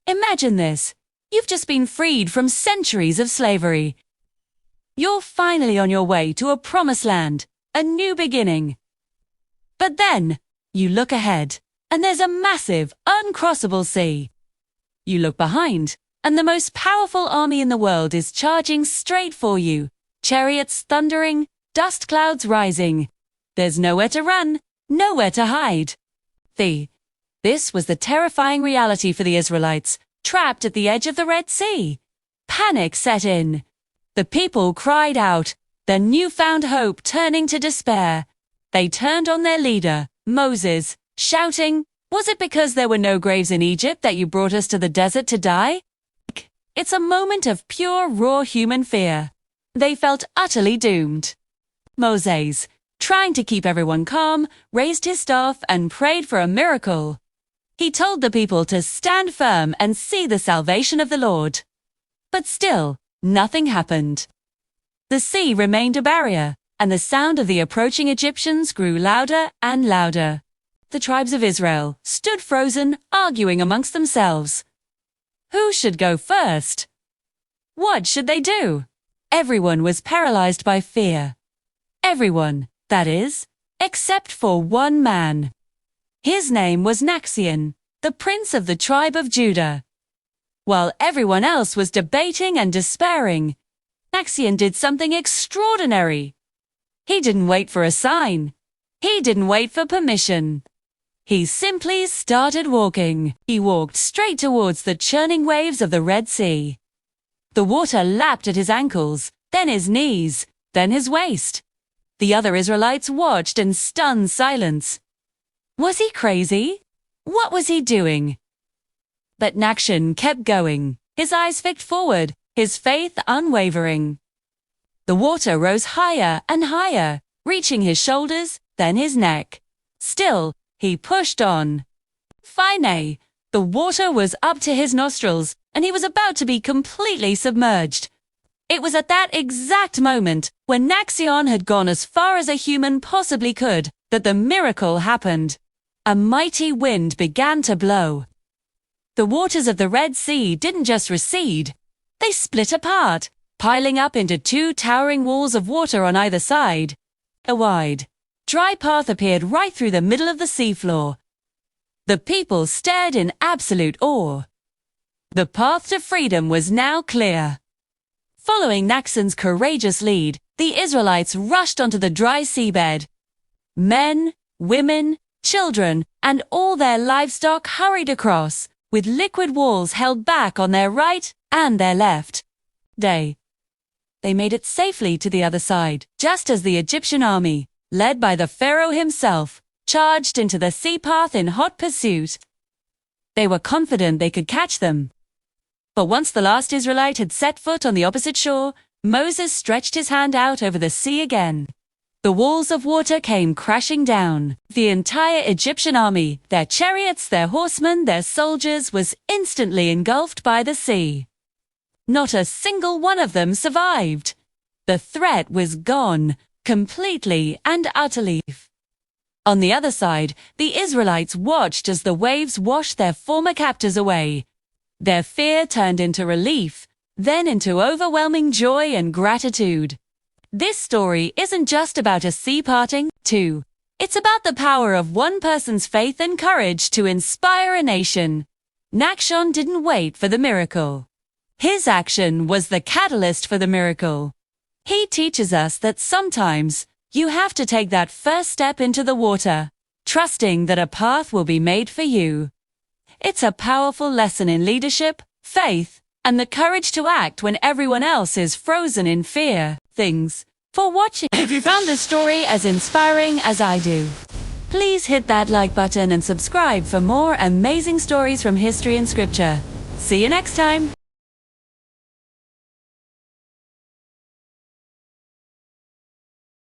Imagine this. You've just been freed from centuries of slavery. You're finally on your way to a promised land, a new beginning. But then, you look ahead, and there's a massive, uncrossable sea. You look behind, and the most powerful army in the world is charging straight for you. Chariots thundering, dust clouds rising. There's nowhere to run, nowhere to hide. This was the terrifying reality for the Israelites, trapped at the edge of the Red Sea. Panic set in. The people cried out, their newfound hope turning to despair. They turned on their leader, Moses, shouting, "Was it because there were no graves in Egypt that you brought us to the desert to die?" It's a moment of pure, raw human fear. They felt utterly doomed. Moses, trying to keep everyone calm, raised his staff and prayed for a miracle. He told the people to stand firm and see the salvation of the Lord. But still, nothing happened. The sea remained a barrier, and the sound of the approaching Egyptians grew louder and louder. The tribes of Israel stood frozen, arguing amongst themselves. Who should go first? What should they do? Everyone was paralyzed by fear. Everyone, that is, except for one man. His name was Nachshon, the prince of the tribe of Judah. While everyone else was debating and despairing, Nachshon did something extraordinary. He didn't wait for a sign. He didn't wait for permission. He simply started walking. He walked straight towards the churning waves of the Red Sea. The water lapped at his ankles, then his knees, then his waist. The other Israelites watched in stunned silence. Was he crazy? What was he doing? But Nachshon kept going, his eyes fixed forward, his faith unwavering. The water rose higher and higher, reaching his shoulders, then his neck. Still, he pushed on. Finally, the water was up to his nostrils, and he was about to be completely submerged. It was at that exact moment, when Nachshon had gone as far as a human possibly could, that the miracle happened. A mighty wind began to blow. The waters of the Red Sea didn't just recede. They split apart, piling up into two towering walls of water on either side. A wide, dry path appeared right through the middle of the seafloor. The people stared in absolute awe. The path to freedom was now clear. Following Nachshon's courageous lead, the Israelites rushed onto the dry seabed. Men, women, children, and all their livestock hurried across, with liquid walls held back on their right and their left. They made it safely to the other side, just as the Egyptian army, led by the Pharaoh himself, charged into the sea path in hot pursuit. They were confident they could catch them. But once the last Israelite had set foot on the opposite shore, Moses stretched his hand out over the sea again. The walls of water came crashing down. The entire Egyptian army, their chariots, their horsemen, their soldiers, was instantly engulfed by the sea. Not a single one of them survived. The threat was gone, completely and utterly. On the other side, the Israelites watched as the waves washed their former captors away. Their fear turned into relief, then into overwhelming joy and gratitude. This story isn't just about a sea parting, too. It's about the power of one person's faith and courage to inspire a nation. Nachshon didn't wait for the miracle. His action was the catalyst for the miracle. He teaches us that sometimes you have to take that first step into the water, trusting that a path will be made for you. It's a powerful lesson in leadership, faith, and the courage to act when everyone else is frozen in fear. Thanks for watching. If you found this story as inspiring as I do, please hit that like button and subscribe for more amazing stories from history and scripture. See you next time.